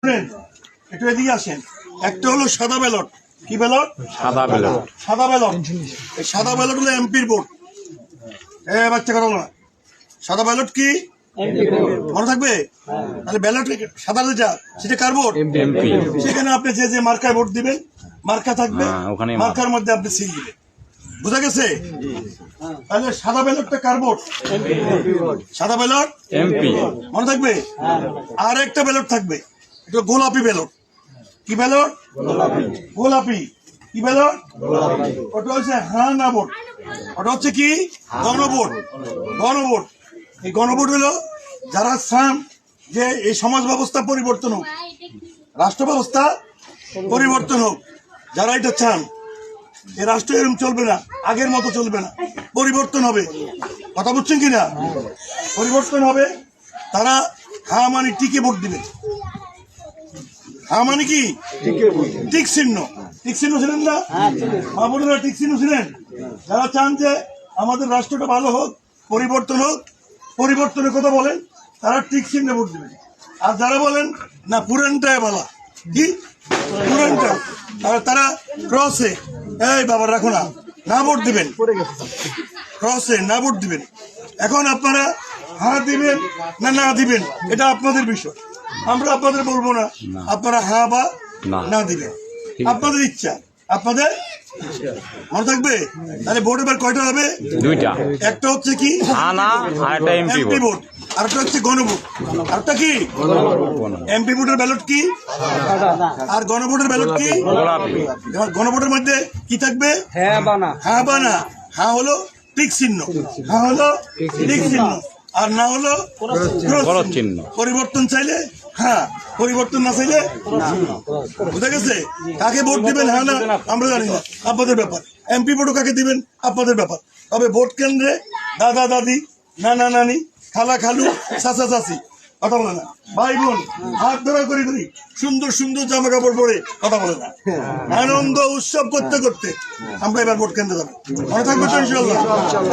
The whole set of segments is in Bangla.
একটু এদিকে আসেন। একটা হলো সাদা ব্যালট। কি ব্যালট? সাদা ব্যালট। সাদা ব্যালট। এই সাদা ব্যালট হলো এমপির ভোট। বাচ্চা কথা না, সাদা ব্যালট কি মনে থাকবে? তাহলে ব্যালট সাদা যেটা সেটা কার ভোট? এমপি। সেখানে আপনি যে যে মার্কায় ভোট দিবেন, মার্কা থাকবে, মার্কার মধ্যে আপনি সিল দিবেন। বুঝা গেছে? তাহলে সাদা ব্যালটটা কার ভোট? সাদা ব্যালট এমপি মনে থাকবে। আর একটা ব্যালট থাকবে, এটা গোলাপি ব্যালট। কি ব্যালট? গোলাপি। কি ব্যালট? ওটা হচ্ছে হ্যাঁ না ভোট। ওটা হচ্ছে কি গণভোট। গণভোট। এই গণভোট হলো যারা চান যে এই সমাজ ব্যবস্থা পরিবর্তন হোক, রাষ্ট্র ব্যবস্থা পরিবর্তন হোক, যারা এটা চান এই রাষ্ট্র এরকম চলবে না, আগের মতো চলবে না, পরিবর্তন হবে। কথা বুঝছেন কিনা? পরিবর্তন হবে। তারা হ্যাঁ মানে টিকে ভোট দিবে। হ্যাঁ মানে কি টিক চিহ্ন। টিক চিহ্ন ছিলেন না মা বোনেরা? টিক চিহ্ন ছিলেন। যারা চান যে আমাদের রাষ্ট্রটা ভালো হোক, পরিবর্তন হোক, পরিবর্তনের কথা বলেন, তারা টিক চিহ্নে ভোট দিবেন। আর যারা বলেন না পুরানটায় বলা কি পুরানটা, তারা ক্রসে এই বাবা রাখো না, না ভোট দিবেন। ক্রসে না ভোট দিবেন। এখন আপনারা হ্যাঁ দিবেন না না দিবেন এটা আপনাদের বিষয়, আমরা আপনাদের বলবো না। আপনারা হ্যাঁ বা না দিবেন, আপনাদের ইচ্ছা, আপনাদের মনে থাকবে। তাহলে ভোট এবার কয়টা হবে? দুইটা। একটা হচ্ছে কি এমপি ভোট, আর একটা হচ্ছে গণভোট। আরেকটা কি এমপি ভোটের ব্যালট কি, আর গণভোটের ব্যালট কি? গণভোটের মধ্যে কি থাকবে? হ্যাঁ বা না। হ্যাঁ বা না। হ্যাঁ হলো টিক চিহ্ন, হ্যাঁ হলো টিক চিহ্ন, আর না হলো ক্রস চিহ্ন। পরিবর্তন চাইলে হ্যাঁ, পরিবর্তন না চাইলে বুঝা গেছে? কাকে ভোট দিবেন হ্যাঁ না আমরা জানি না, আপনাদের ব্যাপার। এমপি ভোটও কাকে দিবেন আপনাদের ব্যাপার। তবে ভোট কেন্দ্রে দাদা দাদি, নানা নানি, খালা খালু, চাচা চাচি কথা বলে না, ভাই বোন হাত ধরা করি করি সুন্দর সুন্দর জামা কাপড় পরে কথা বলে না, আনন্দ উৎসব করতে করতে আমরা এবার ভোট কেন্দ্রে যাবো। মনে থাকবে তো ইনশাল্লাহ?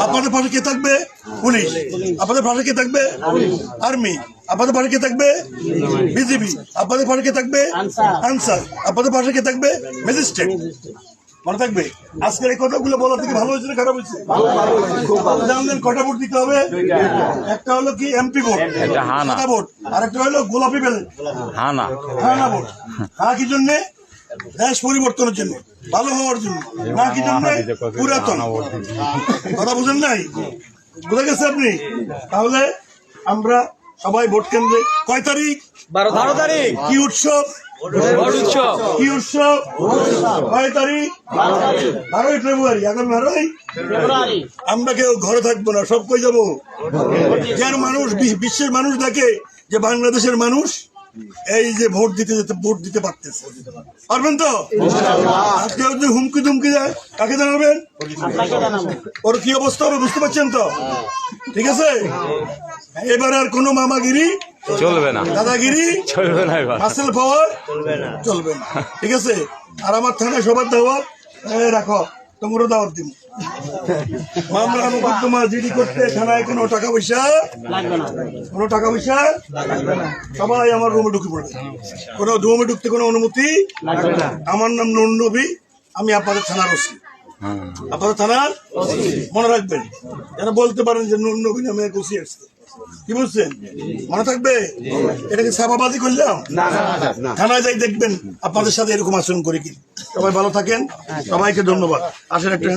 আপনাদের পাশে কে থাকবে? পুলিশ। আপনাদের পাশে কে থাকবে? আর্মি। আপনাদের পাশে কে থাকবে? বিজিবি। আপনাদের পাশে কে থাকবে? আনসার। আপনাদের পাশে কে থাকবে? ম্যাজিস্ট্রেট। মনে থাকবে? আজকের এই কথাগুলো বলা থেকে ভালো হয়েছে না খারাপ হয়েছে? জানলেন কটা ভোট দিতে হবে? একটা হলো কি এমপি ভোট, সাদা ভোট, আর একটা হলো গোলাপি ব্যালট হ্যাঁ না ভোট। হ্যাঁ কি জন্য? দেশ পরিবর্তনের জন্য, ভালো হওয়ার জন্য। না কি জন্য? পুরাতন। কথা বুঝেন নাই? বুঝে গেছে আপনি? তাহলে আমরা সবাই ভোট কেন্দ্রে কয় তারিখ? 12 তারিখ। কি উৎসব? কি উৎসব? কয় তারিখ? 12ই ফেব্রুয়ারি। আগামী 12ই আমরা কেউ ঘরে থাকবো না, সব কই যাবো। যার মানুষ বিশ্বের মানুষ দেখে যে বাংলাদেশের মানুষ এই যে ভোট দিতে যেতে ভোট দিতে পারতেছে, পারবেন তো? আজকে যদি হুমকি ধুমকি যায় কাকে জানাবেন? ওর কি অবস্থা হবে বুঝতে পারছেন তো? ঠিক আছে? এবার আর কোনো মামাগিরি চলবে না, দাদাগিরি চলবে না, হাসিল পাওয়ার চলবে না। ঠিক আছে? আর আমার থানায় সবার দাওয়াত রাখো, তোমরা দাওয়াত দিব। মামলা মোকদ্দমা জিডি করতে থানায় কোনো টাকা পয়সা লাগবে না, কোনো টাকা পয়সা সবাই আমার রুমে ঢুকে পড়বে। কোনো রুমে ঢুকতে কোনো অনুমতি লাগবে না। আমার নাম নুর নবী, আমি আপনাদের থানার ওসি। আপনাদের থানার মনে রাখবেন, যেন বলতে পারেন যে নুর নবী নামে এক ওসি আসছে। কি বলছেন? মনে থাকবে? এটাকে ছাপাবাজি করলাম? থানায় যাই দেখবেন আপনাদের সাথে এরকম আচরণ করি কি। সবাই ভালো থাকেন, সবাইকে ধন্যবাদ। আসেন একটা